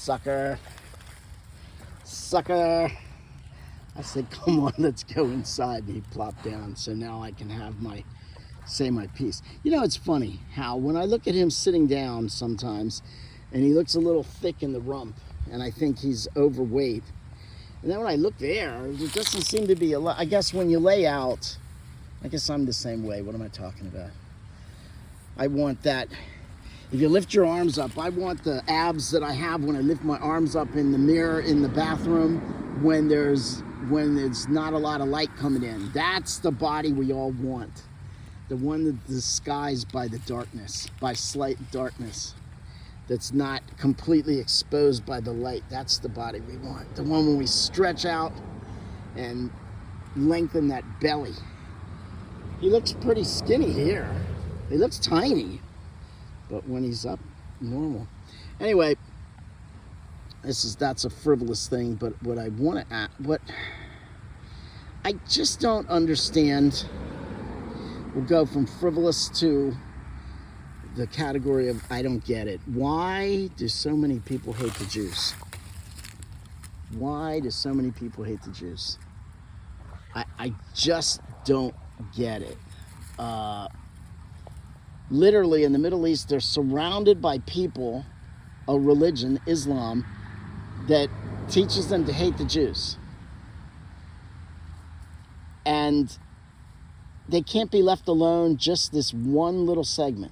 sucker. Sucker. I said, come on, let's go inside. And he plopped down. So now I can have say my piece. You know, it's funny how when I look at him sitting down sometimes, and he looks a little thick in the rump, and I think he's overweight. And then when I look there, there doesn't seem to be a lot. I guess when you lay out, I guess I'm the same way. What am I talking about? I want that. If you lift your arms up, I want the abs that I have when I lift my arms up in the mirror in the bathroom when there's not a lot of light coming in. That's the body we all want. The one that's disguised by the darkness, by slight darkness. That's not completely exposed by the light. That's the body we want. The one when we stretch out and lengthen that belly. He looks pretty skinny here. He looks tiny. But when he's up, normal. Anyway, that's a frivolous thing, but what I want to what I just don't understand. We'll go from frivolous to the category of I don't get it. Why do so many people hate the Jews? Why do so many people hate the Jews? I just don't get it. Literally in the Middle East, they're surrounded by people, a religion, Islam, that teaches them to hate the Jews. And they can't be left alone just this one little segment.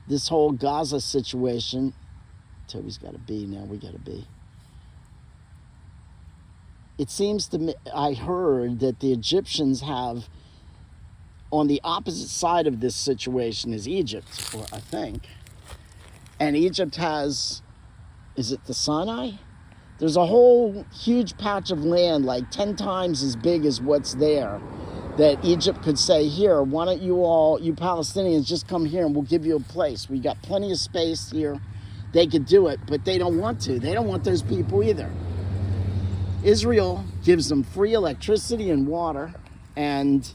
This whole Gaza situation, Toby's got a B now, we got a B. It seems to me, I heard that the Egyptians have, on the opposite side of this situation is Egypt, or I think. And Egypt has, is it the Sinai? There's a whole huge patch of land, like 10 times as big as what's there, that Egypt could say, here, why don't you all, you Palestinians, just come here and we'll give you a place. We got plenty of space here. They could do it, but they don't want to. They don't want those people either. Israel gives them free electricity and water, and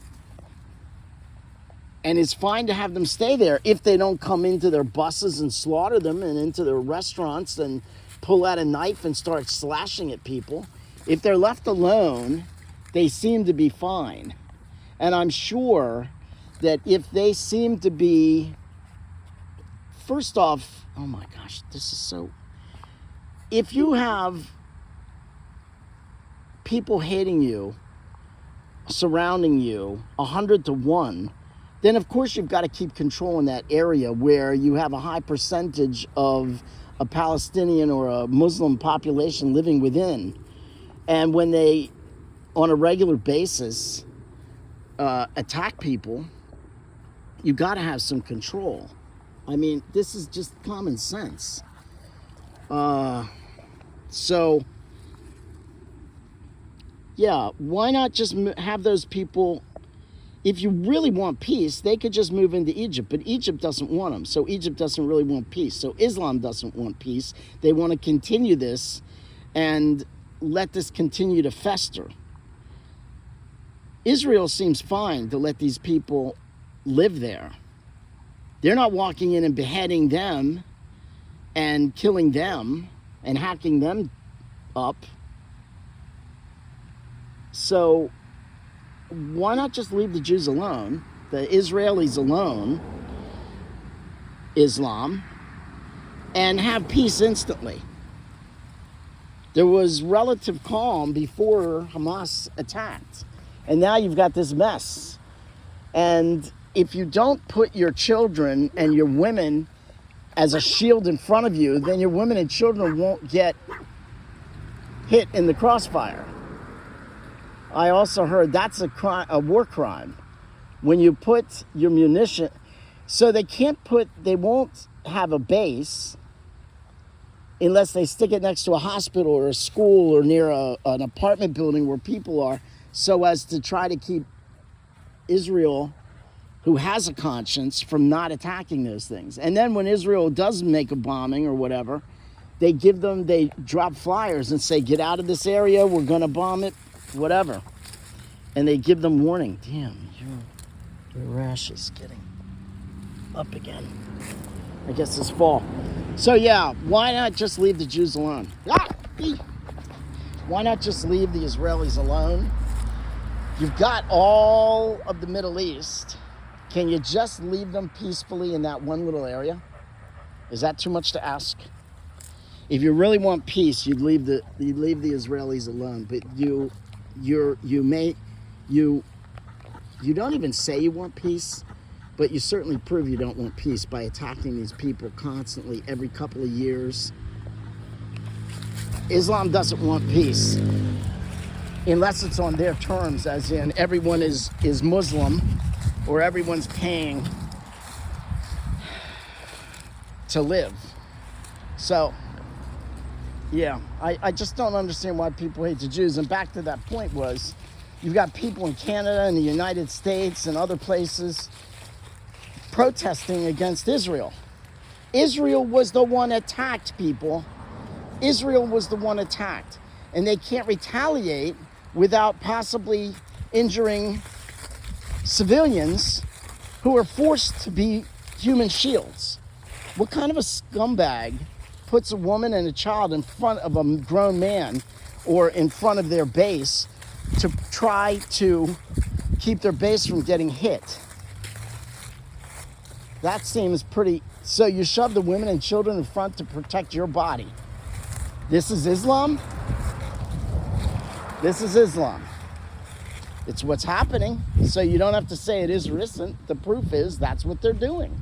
it's fine to have them stay there if they don't come into their buses and slaughter them, and into their restaurants and pull out a knife and start slashing at people. If they're left alone, they seem to be fine. And I'm sure that if they seem to be, first off, oh my gosh, this is so, if you have people hating you, surrounding you, 100 to 1, then of course you've got to keep control in that area where you have a high percentage of a Palestinian or a Muslim population living within. And when they, on a regular basis, attack people, you got to have some control. I mean, this is just common sense. So, yeah, why not just have those people, if you really want peace, they could just move into Egypt, but Egypt doesn't want them. So Egypt doesn't really want peace. So Islam doesn't want peace. They want to continue this and let this continue to fester. Israel seems fine to let these people live there. They're not walking in and beheading them and killing them and hacking them up. So why not just leave the Jews alone, the Israelis alone, Islam, and have peace instantly? There was relative calm before Hamas attacked. And now you've got this mess. And if you don't put your children and your women as a shield in front of you, then your women and children won't get hit in the crossfire. I also heard that's a war crime. When you put your munition, so they won't have a base unless they stick it next to a hospital or a school or near an apartment building where people are, so as to try to keep Israel, who has a conscience, from not attacking those things. And then when Israel does make a bombing or whatever, they drop flyers and say, get out of this area, we're gonna bomb it, whatever. And they give them warning. Damn, your rash is getting up again. I guess this fall. So yeah, why not just leave the Jews alone? Why not just leave the Israelis alone? You've got all of the Middle East. Can you just leave them peacefully in that one little area? Is that too much to ask? If you really want peace, you'd leave the Israelis alone. But you don't even say you want peace, but you certainly prove you don't want peace by attacking these people constantly every couple of years. Islam doesn't want peace unless it's on their terms, as in everyone is Muslim or everyone's paying to live. So, yeah, I just don't understand why people hate the Jews. And back to that point was, you've got people in Canada and the United States and other places protesting against Israel. Israel was the one attacked, people. Israel was the one attacked. And they can't retaliate without possibly injuring civilians who are forced to be human shields. What kind of a scumbag puts a woman and a child in front of a grown man or in front of their base to try to keep their base from getting hit? That seems pretty... So you shove the women and children in front to protect your body. This is Islam? This is Islam. It's what's happening. So you don't have to say it is or isn't. The proof is that's what they're doing.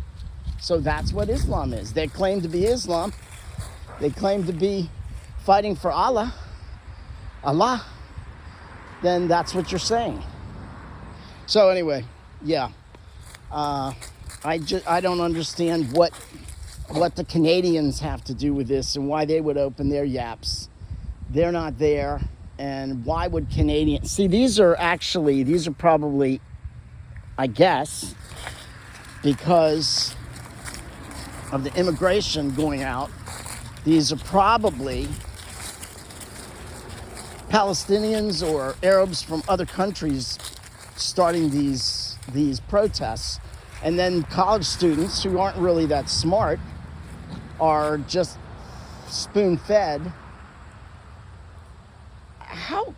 So that's what Islam is. They claim to be Islam. They claim to be fighting for Allah. Then that's what you're saying. So anyway, yeah. I don't understand what the Canadians have to do with this and why they would open their yaps. They're not there. And why would Canadians... See, these are probably, I guess, because of the immigration going out, these are probably Palestinians or Arabs from other countries starting these protests. And then college students who aren't really that smart are just spoon-fed.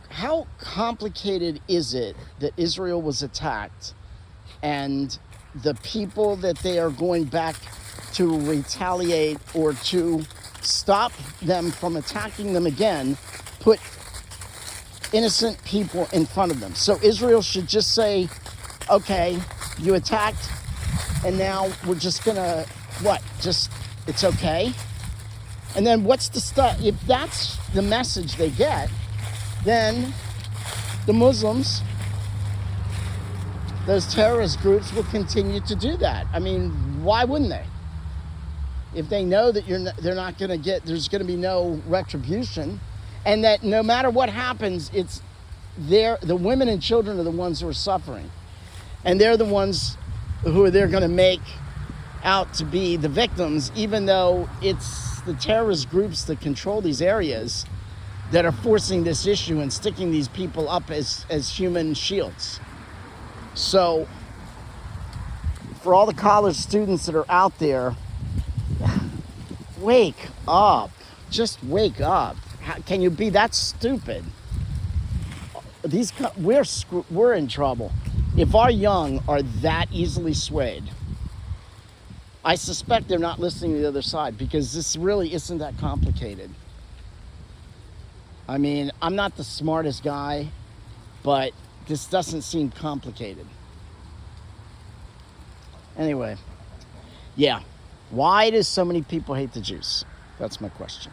How complicated is it that Israel was attacked and the people that they are going back to retaliate or to stop them from attacking them again, put innocent people in front of them? So Israel should just say, okay, you attacked, and now we're just gonna, it's okay? And then what's the stuff? If that's the message they get, then the Muslims, those terrorist groups, will continue to do that. I mean, why wouldn't they? If they know that they're not going to get, there's going to be no retribution, and that no matter what happens, it's the women and children are the ones who are suffering, and they're the ones who they're going to make out to be the victims, even though it's the terrorist groups that control these areas that are forcing this issue and sticking these people up as human shields. So for all the college students that are out there, wake up. Just wake up. How can you be that stupid? We're in trouble. If our young are that easily swayed, I suspect they're not listening to the other side, because this really isn't that complicated. I mean, I'm not the smartest guy, but this doesn't seem complicated. Anyway, yeah. Why do so many people hate the Jews? That's my question.